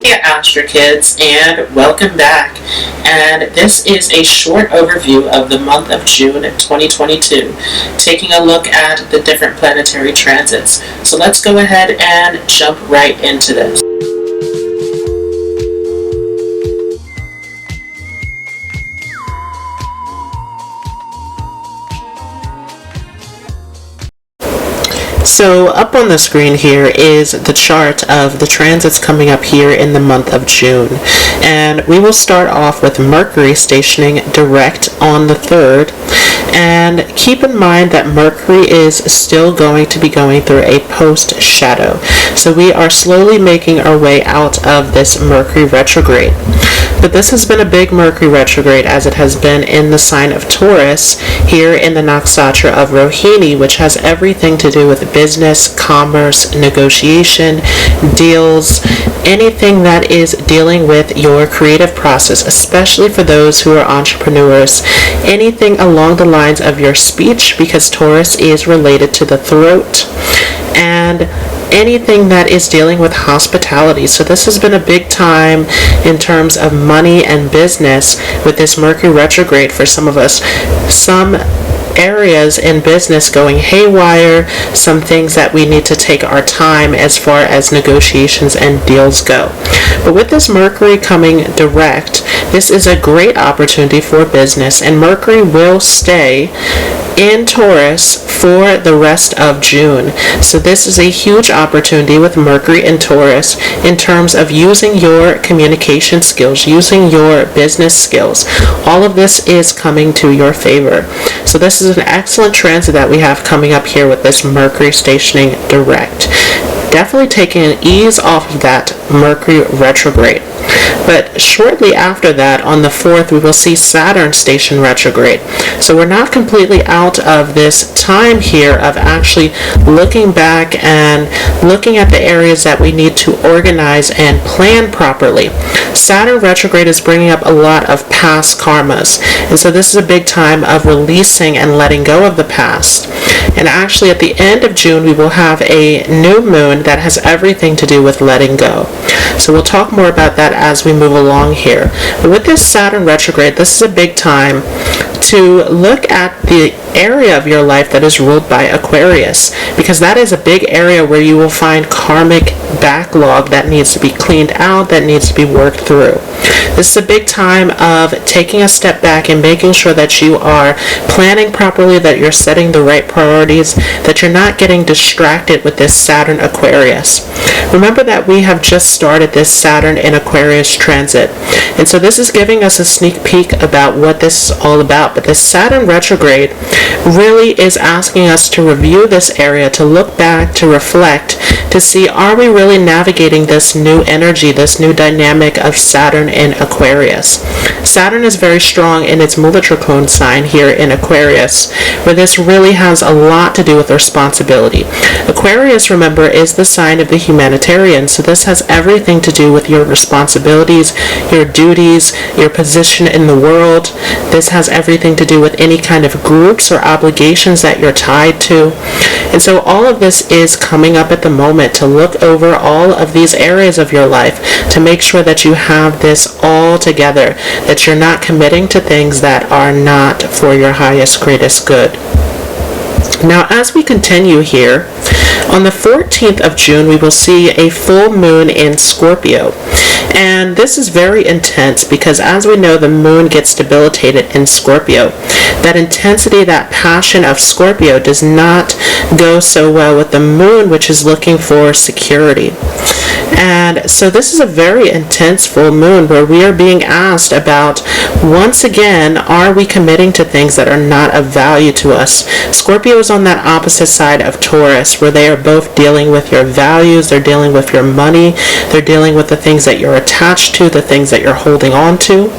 Hey Astro Kids, and welcome back. And this is a short overview of the month of June 2022, taking a look at the different planetary transits. So let's go ahead and jump right into this. So up on the screen here is the chart of the transits coming up here in the month of June. And we will start off with Mercury stationing direct on the 3rd. And keep in mind that Mercury is still going to be going through a post-shadow. So we are slowly making our way out of this Mercury retrograde. But this has been a big Mercury retrograde, as it has been in the sign of Taurus here in the nakshatra of Rohini, which has everything to do with business, commerce, negotiation, deals, anything that is dealing with your creative process, especially for those who are entrepreneurs, anything along the lines of your speech, because Taurus is related to the throat, and anything that is dealing with hospitality. So this has been a big time in terms of money and business with this Mercury retrograde for some of us. Some areas in business going haywire, some things that we need to take our time as far as negotiations and deals go. But with this Mercury coming direct, this is a great opportunity for business, and Mercury will stay in Taurus for the rest of June. So this is a huge opportunity with Mercury in Taurus in terms of using your communication skills, using your business skills. All of this is coming to your favor. So this is an excellent transit that we have coming up here with this Mercury stationing direct. Definitely taking an ease off of that Mercury retrograde. But shortly after that, on the 4th, we will see Saturn station retrograde. So we're not completely out of this time here of actually looking back and looking at the areas that we need to organize and plan properly. Saturn retrograde is bringing up a lot of past karmas. And so this is a big time of releasing and letting go of the past. And actually at the end of June, we will have a new moon that has everything to do with letting go. So we'll talk more about that as we move along here. But with this Saturn retrograde, this is a big time to look at the area of your life that is ruled by Aquarius, because that is a big area where you will find karmic backlog that needs to be cleaned out, that needs to be worked through. This is a big time of taking a step back and making sure that you are planning properly, that you're setting the right priorities, that you're not getting distracted with this Saturn Aquarius. Remember that we have just started this Saturn in Aquarius transit, and so this is giving us a sneak peek about what this is all about. But this Saturn retrograde really is asking us to review this area, to look back, to reflect, to see, are we really navigating this new energy, this new dynamic of Saturn in Aquarius. Saturn is very strong in its Mula-Trikona sign here in Aquarius, where this really has a lot to do with responsibility. Aquarius, remember, is the sign of the humanitarian, so this has everything to do with your responsibilities, your duties, your position in the world. This has everything to do with any kind of groups or obligations that you're tied to. And so all of this is coming up at the moment, to look over all of these areas of your life, to make sure that you have this all together, that you're not committing to things that are not for your highest, greatest good. Now, as we continue here, on the 14th of June, we will see a full moon in Scorpio. And this is very intense because, as we know, the moon gets debilitated in Scorpio. That intensity, that passion of Scorpio does not go so well with the moon, which is looking for security. And so this is a very intense full moon where we are being asked about, once again, are we committing to things that are not of value to us? Scorpio is on that opposite side of Taurus, where they are both dealing with your values, they're dealing with your money, they're dealing with the things that you're attached to, the things that you're holding on to.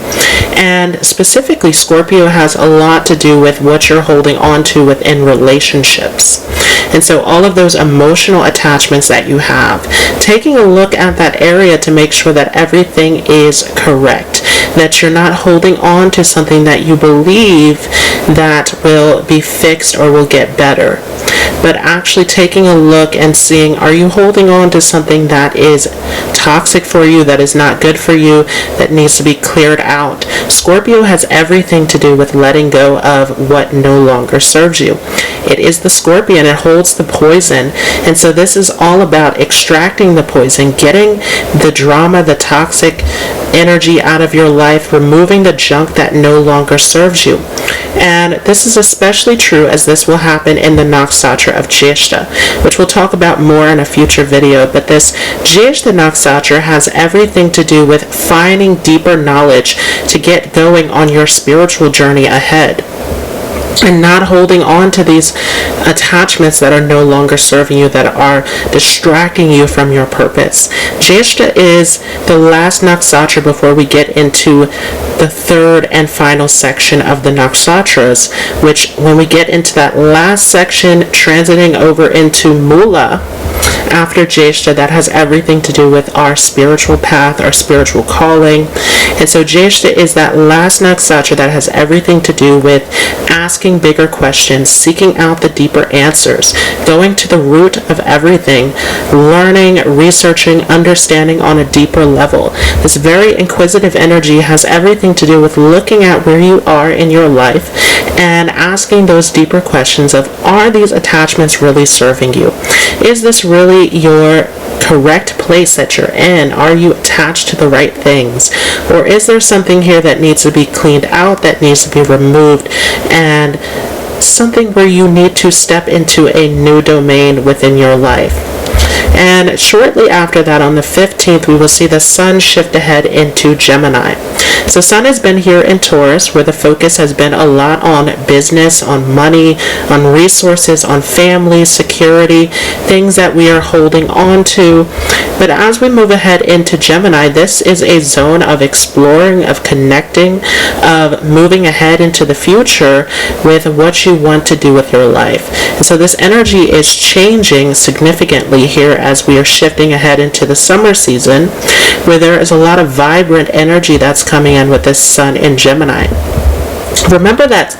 And specifically, Scorpio has a lot to do with what you're holding on to within relationships. And so all of those emotional attachments that you have, taking a look at that area to make sure that everything is correct. that you're not holding on to something that you believe that will be fixed or will get better, but actually taking a look and seeing, are you holding on to something that is toxic for you, that is not good for you, that needs to be cleared out? Scorpio has everything to do with letting go of what no longer serves you. It is the Scorpion, it holds the poison, and so this is all about extracting the poison, getting the drama, the toxic energy out of your life, removing the junk that no longer serves you. And this is especially true as this will happen in the nakshatra of Jyeshta, which we'll talk about more in a future video. But this Jyeshta nakshatra has everything to do with finding deeper knowledge to get going on your spiritual journey ahead, and not holding on to these attachments that are no longer serving you, that are distracting you from your purpose. Jyeshta is the last nakshatra before we get into the third and final section of the nakshatras, which when we get into that last section, transiting over into Mula after Jyeshta, that has everything to do with our spiritual path, our spiritual calling. And so Jyeshta is that last nakshatra that has everything to do with asking bigger questions, seeking out the deeper answers, going to the root of everything, learning, researching, understanding on a deeper level. This very inquisitive energy has everything to do with looking at where you are in your life and asking those deeper questions of, are these attachments really serving you? Is this really your correct place that you're in? Are you attached to the right things? Or is there something here that needs to be cleaned out, that needs to be removed, and something where you need to step into a new domain within your life? And shortly after that, on the 15th, we will see the Sun shift ahead into Gemini. So Sun has been here in Taurus, where the focus has been a lot on business, on money, on resources, on family, security, things that we are holding on to. But as we move ahead into Gemini, this is a zone of exploring, of connecting, of moving ahead into the future with what you want to do with your life. And so this energy is changing significantly here as we are shifting ahead into the summer season, where there is a lot of vibrant energy that's coming in with this Sun in Gemini. Remember that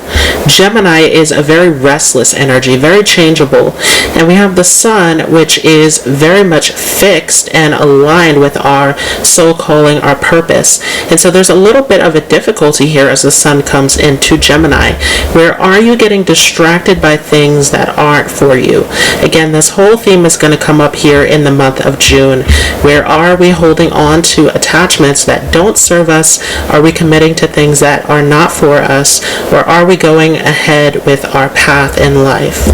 Gemini is a very restless energy, very changeable, and we have the Sun, which is very much fixed and aligned with our soul calling, our purpose. And so there's a little bit of a difficulty here as the Sun comes into Gemini. Where are you getting distracted by things that aren't for you? Again, this whole theme is going to come up here in the month of June. Where are we holding on to attachments that don't serve us? Are we committing to things that are not for us? Or are we going ahead with our path in life?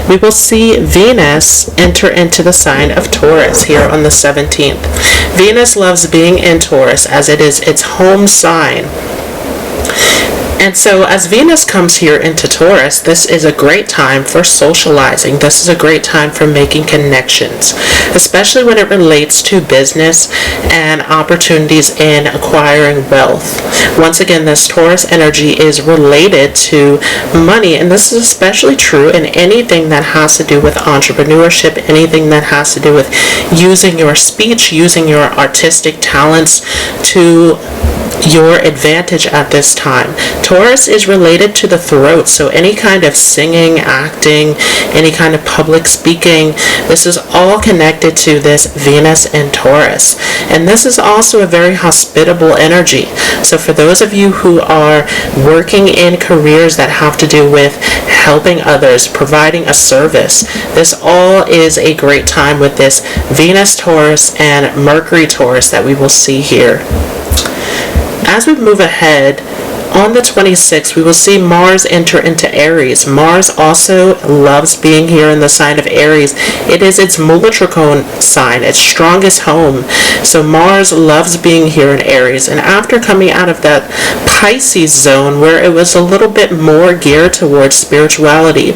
We will see Venus enter into the sign of Taurus here on the 17th. Venus loves being in Taurus as it is its home sign. And so as Venus comes here into Taurus, this is a great time for socializing. This is a great time for making connections, especially when it relates to business and opportunities in acquiring wealth. Once again, this Taurus energy is related to money, and this is especially true in anything that has to do with entrepreneurship, anything that has to do with using your speech, using your artistic talents to your advantage at this time. Taurus is related to the throat, so any kind of singing, acting, any kind of public speaking, this is all connected to this Venus in Taurus. And this is also a very hospitable energy. So for those of you who are working in careers that have to do with helping others, providing a service, this all is a great time with this Venus Taurus and Mercury Taurus that we will see here. As we move ahead, on the 26th, we will see Mars enter into Aries. Mars also loves being here in the sign of Aries. It is its Mula-Trikona sign, its strongest home. So Mars loves being here in Aries. And after coming out of that Pisces zone, where it was a little bit more geared towards spirituality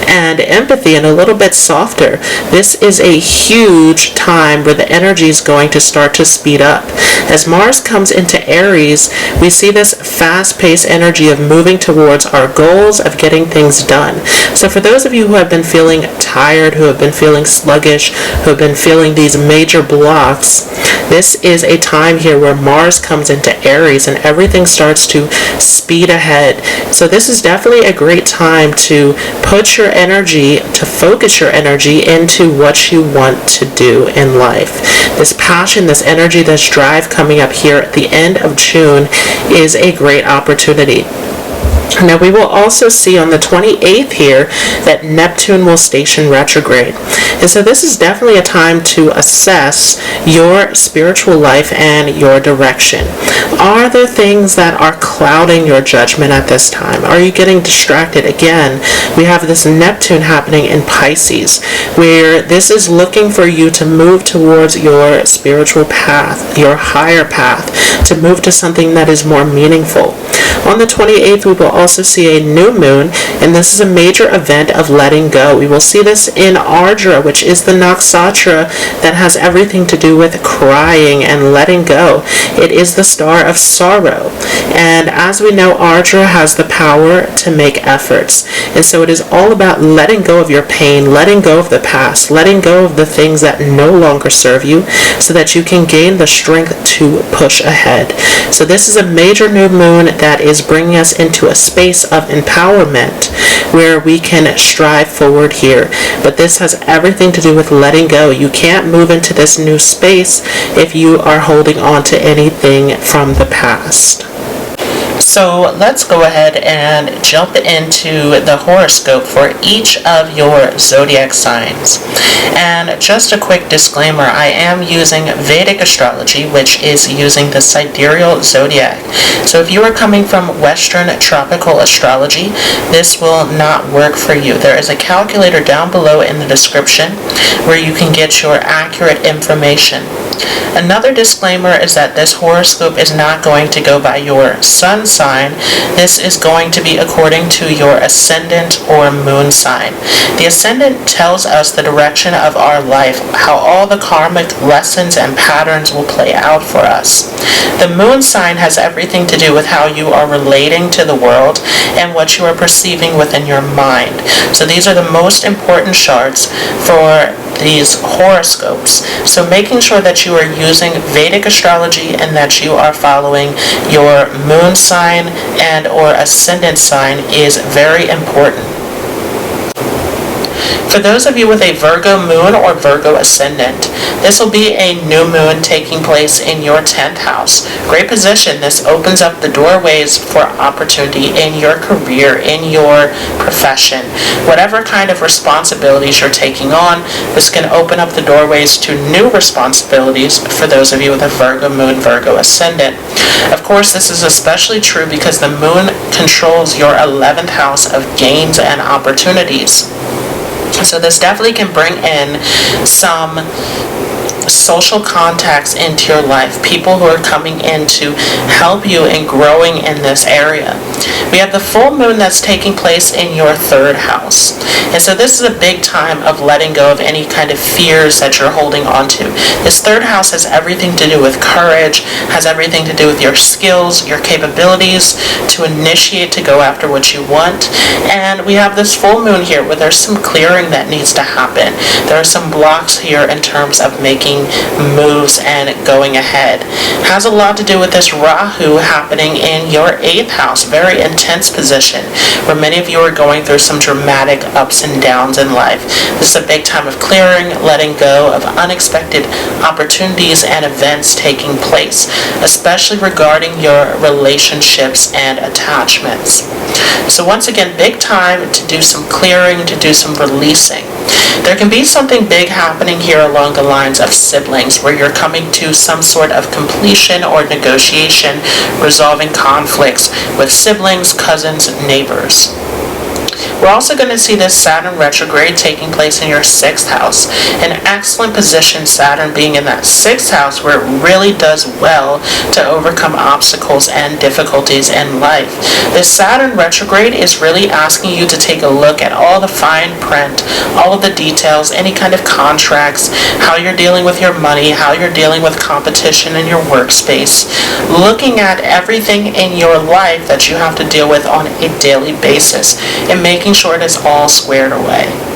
and empathy and a little bit softer, this is a huge time where the energy is going to start to speed up. As Mars comes into Aries, we see this fast fast-paced energy of moving towards our goals, of getting things done. So for those of you who have been feeling tired, who have been feeling sluggish, who have been feeling these major blocks, this is a time here where Mars comes into Aries and everything starts to speed ahead. So this is definitely a great time to put your energy, to focus your energy into what you want to do in life. This passion, this energy, this drive coming up here at the end of June is a great opportunity. Now we will also see on the 28th here that Neptune will station retrograde. And so this is definitely a time to assess your spiritual life and your direction. Are there things that are clouding your judgment at this time? Are you getting distracted? Again, we have this Neptune happening in Pisces, where this is looking for you to move towards your spiritual path, your higher path, to move to something that is more meaningful. On the 28th, we will also see a new moon, and this is a major event of letting go. We will see this in Ardra, which is the nakshatra that has everything to do with crying and letting go. It is the star of sorrow. And as we know, Ardra has the power to make efforts. And so it is all about letting go of your pain, letting go of the past, letting go of the things that no longer serve you so that you can gain the strength to push ahead. So this is a major new moon that is bringing us into a space of empowerment where we can strive forward here. But this has everything to do with letting go. You can't move into this new space if you are holding on to anything from the past. So let's go ahead and jump into the horoscope for each of your zodiac signs. And just a quick disclaimer, I am using Vedic Astrology, which is using the sidereal zodiac. So if you are coming from Western tropical astrology, this will not work for you. There is a calculator down below in the description where you can get your accurate information. Another disclaimer is that this horoscope is not going to go by your sun sign. This is going to be according to your ascendant or moon sign. The ascendant tells us the direction of our life, how all the karmic lessons and patterns will play out for us. The moon sign has everything to do with how you are relating to the world and what you are perceiving within your mind. So these are the most important charts for these horoscopes. So making sure that you are using Vedic astrology and that you are following your moon sign and or ascendant sign is very important. For those of you with a Virgo moon or Virgo ascendant, this will be a new moon taking place in your 10th house. Great position. This opens up the doorways for opportunity in your career, in your profession. Whatever kind of responsibilities you're taking on, this can open up the doorways to new responsibilities for those of you with a Virgo moon, Virgo ascendant. Of course, this is especially true because the moon controls your 11th house of gains and opportunities. So this definitely can bring in some social contacts into your life, people who are coming in to help you in growing in this area. We have the full moon that's taking place in your 3rd house. And so this is a big time of letting go of any kind of fears that you're holding on to. This 3rd house has everything to do with courage, has everything to do with your skills, your capabilities to initiate, to go after what you want. And we have this full moon here where there's some clearing that needs to happen. There are some blocks here in terms of making moves and going ahead. Has a lot to do with this Rahu happening in your 8th house, very intense position where many of you are going through some dramatic ups and downs in life. This is a big time of clearing, letting go of unexpected opportunities and events taking place, especially regarding your relationships and attachments. So once again, big time to do some clearing, to do some releasing. There can be something big happening here along the lines of siblings, where you're coming to some sort of completion or negotiation, resolving conflicts with siblings, cousins, neighbors. We're also going to see this Saturn retrograde taking place in your 6th house. An excellent position, Saturn being in that 6th house where it really does well to overcome obstacles and difficulties in life. This Saturn retrograde is really asking you to take a look at all the fine print, all of the details, any kind of contracts, how you're dealing with your money, how you're dealing with competition in your workspace, looking at everything in your life that you have to deal with on a daily basis and making sure it is all squared away.